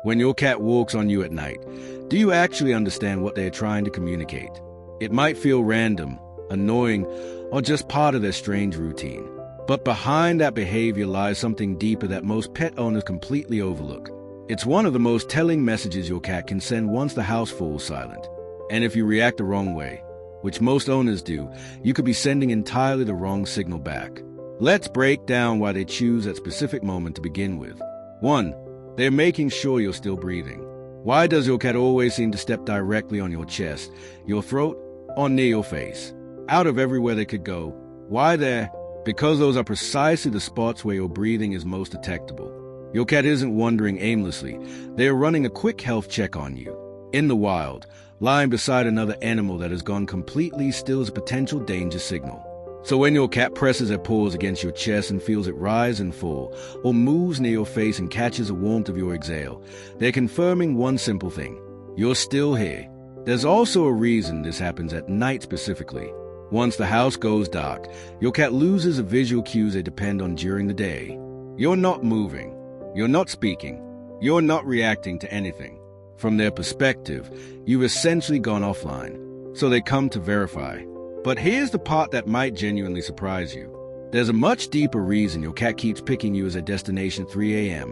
When your cat walks on you at night, do you actually understand what they are trying to communicate? It might feel random, annoying, or just part of their strange routine. But behind that behavior lies something deeper that most pet owners completely overlook. It's one of the most telling messages your cat can send once the house falls silent. And if you react the wrong way, which most owners do, you could be sending entirely the wrong signal back. Let's break down why they choose that specific moment to begin with. 1. They're making sure you're still breathing. Why does your cat always seem to step directly on your chest, your throat, or near your face? Out of everywhere they could go. Why there? Because those are precisely the spots where your breathing is most detectable. Your cat isn't wandering aimlessly. They are running a quick health check on you. In the wild, lying beside another animal that has gone completely still is a potential danger signal. So when your cat presses their paws against your chest and feels it rise and fall, or moves near your face and catches the warmth of your exhale, they're confirming one simple thing: you're still here. There's also a reason this happens at night specifically. Once the house goes dark, your cat loses the visual cues they depend on during the day. You're not moving. You're not speaking. You're not reacting to anything. From their perspective, you've essentially gone offline. So they come to verify. But here's the part that might genuinely surprise you. There's a much deeper reason your cat keeps picking you as a destination at 3 a.m.,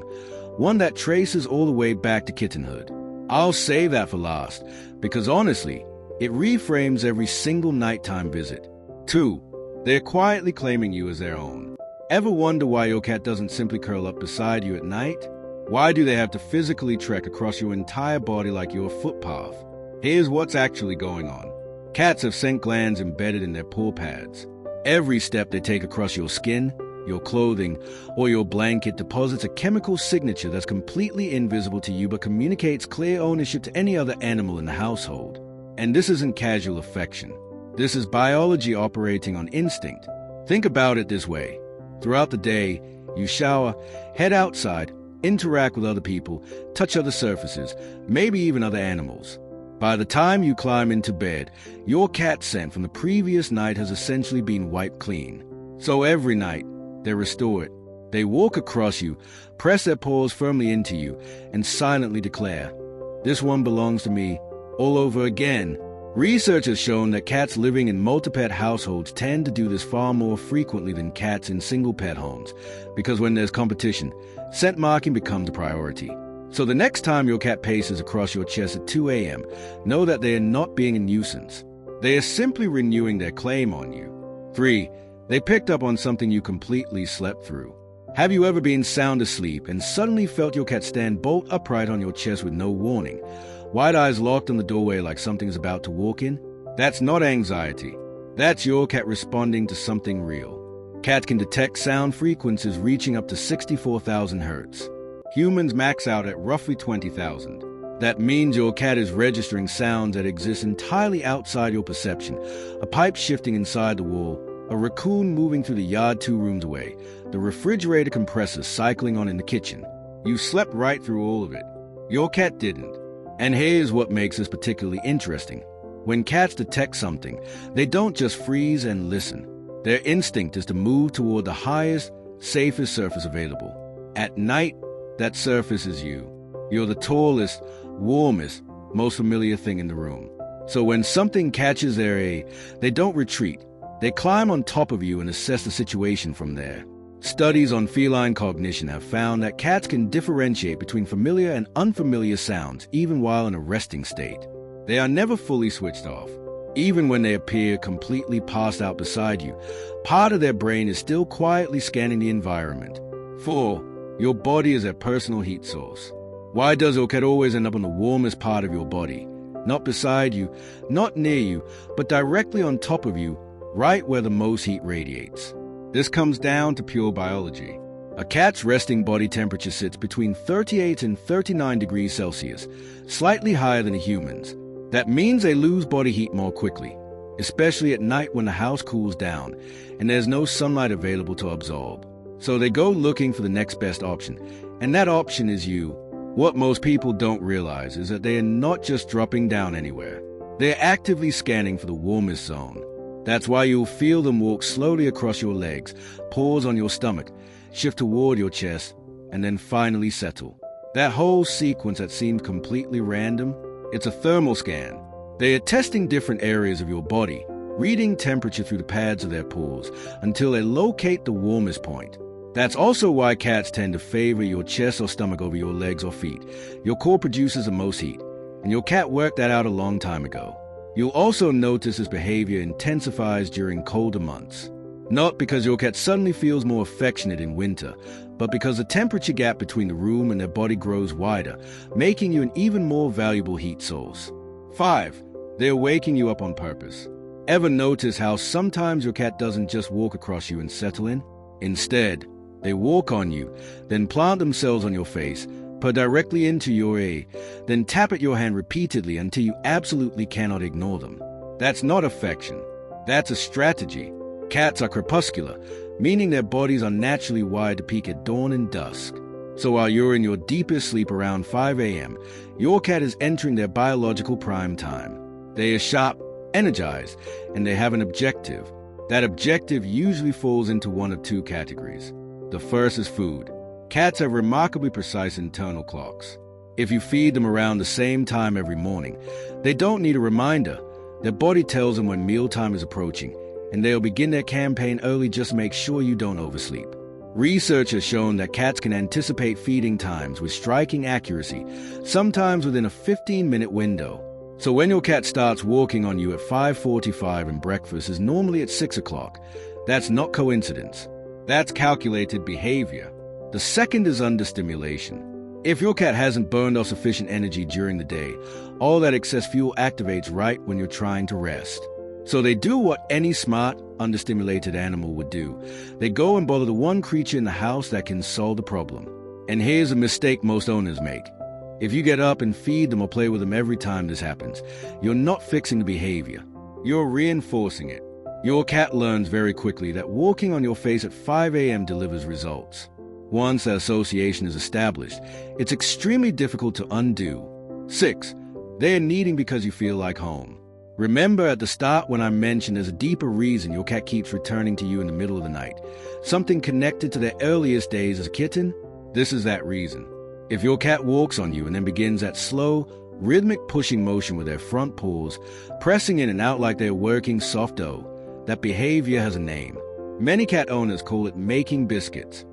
one that traces all the way back to kittenhood. I'll save that for last, because honestly, it reframes every single nighttime visit. 2. They're quietly claiming you as their own. Ever wonder why your cat doesn't simply curl up beside you at night? Why do they have to physically trek across your entire body like you're a footpath? Here's what's actually going on. Cats have scent glands embedded in their paw pads. Every step they take across your skin, your clothing, or your blanket deposits a chemical signature that's completely invisible to you but communicates clear ownership to any other animal in the household. And this isn't casual affection. This is biology operating on instinct. Think about it this way. Throughout the day, you shower, head outside, interact with other people, touch other surfaces, maybe even other animals. By the time you climb into bed, your cat scent from the previous night has essentially been wiped clean. So every night, they restore it. They walk across you, press their paws firmly into you, and silently declare, "This one belongs to me," all over again. Research has shown that cats living in multi-pet households tend to do this far more frequently than cats in single-pet homes, because when there's competition, scent marking becomes a priority. So the next time your cat paces across your chest at 2 a.m., know that they are not being a nuisance. They are simply renewing their claim on you. 3. They picked up on something you completely slept through. Have you ever been sound asleep and suddenly felt your cat stand bolt upright on your chest with no warning? Wide eyes locked in the doorway like something's about to walk in? That's not anxiety. That's your cat responding to something real. Cats can detect sound frequencies reaching up to 64,000 hertz. Humans max out at roughly 20,000. That means your cat is registering sounds that exist entirely outside your perception. A pipe shifting inside the wall, a raccoon moving through the yard 2 rooms away, the refrigerator compressor cycling on in the kitchen. You slept right through all of it. Your cat didn't. And here's what makes this particularly interesting. When cats detect something, they don't just freeze and listen. Their instinct is to move toward the highest, safest surface available. At night, that surface is you. You're the tallest, warmest, most familiar thing in the room. So when something catches their eye, they don't retreat. They climb on top of you and assess the situation from there. Studies on feline cognition have found that cats can differentiate between familiar and unfamiliar sounds even while in a resting state. They are never fully switched off. Even when they appear completely passed out beside you, part of their brain is still quietly scanning the environment. 4. Your body is their personal heat source. Why does your cat always end up on the warmest part of your body? Not beside you, not near you, but directly on top of you, right where the most heat radiates. This comes down to pure biology. A cat's resting body temperature sits between 38 and 39 degrees Celsius, slightly higher than a human's. That means they lose body heat more quickly, especially at night when the house cools down and there's no sunlight available to absorb. So they go looking for the next best option, and that option is you. What most people don't realize is that they are not just dropping down anywhere. They're actively scanning for the warmest zone. That's why you'll feel them walk slowly across your legs, pause on your stomach, shift toward your chest, and then finally settle. That whole sequence that seemed completely random, it's a thermal scan. They are testing different areas of your body, reading temperature through the pads of their paws until they locate the warmest point. That's also why cats tend to favor your chest or stomach over your legs or feet. Your core produces the most heat, and your cat worked that out a long time ago. You'll also notice this behavior intensifies during colder months. Not because your cat suddenly feels more affectionate in winter, but because the temperature gap between the room and their body grows wider, making you an even more valuable heat source. 5. They're waking you up on purpose. Ever notice how sometimes your cat doesn't just walk across you and settle in? Instead, they walk on you, then plant themselves on your face, purr directly into youre, then tap at your hand repeatedly until you absolutely cannot ignore them. That's not affection. That's a strategy. Cats are crepuscular, meaning their bodies are naturally wired to peak at dawn and dusk. So while you're in your deepest sleep around 5 a.m., your cat is entering their biological prime time. They are sharp, energized, and they have an objective. That objective usually falls into one of two categories. The first is food. Cats have remarkably precise internal clocks. If you feed them around the same time every morning, they don't need a reminder. Their body tells them when mealtime is approaching, and they'll begin their campaign early just to make sure you don't oversleep. Research has shown that cats can anticipate feeding times with striking accuracy, sometimes within a 15-minute window. So when your cat starts walking on you at 5:45 and breakfast is normally at 6 o'clock, that's not coincidence. That's calculated behavior. The second is understimulation. If your cat hasn't burned off sufficient energy during the day, all that excess fuel activates right when you're trying to rest. So they do what any smart, understimulated animal would do. They go and bother the one creature in the house that can solve the problem. And here's a mistake most owners make. If you get up and feed them or play with them every time this happens, you're not fixing the behavior. You're reinforcing it. Your cat learns very quickly that walking on your face at 5 a.m. delivers results. Once that association is established, it's extremely difficult to undo. 6. They're needing because you feel like home. Remember at the start when I mentioned there's a deeper reason your cat keeps returning to you in the middle of the night, something connected to their earliest days as a kitten? This is that reason. If your cat walks on you and then begins that slow, rhythmic pushing motion with their front paws, pressing in and out like they're working soft dough, that behavior has a name. Many cat owners call it making biscuits.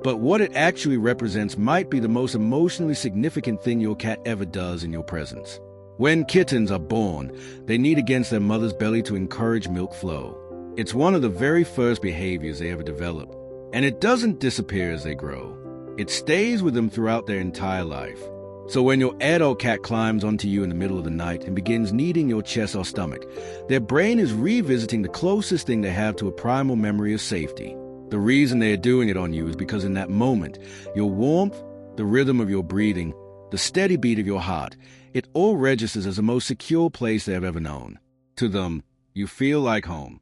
But what it actually represents might be the most emotionally significant thing your cat ever does in your presence. When kittens are born, they knead against their mother's belly to encourage milk flow. It's one of the very first behaviors they ever develop. And it doesn't disappear as they grow. It stays with them throughout their entire life. So when your adult cat climbs onto you in the middle of the night and begins kneading your chest or stomach, their brain is revisiting the closest thing they have to a primal memory of safety. The reason they are doing it on you is because in that moment, your warmth, the rhythm of your breathing, the steady beat of your heart, it all registers as the most secure place they have ever known. To them, you feel like home.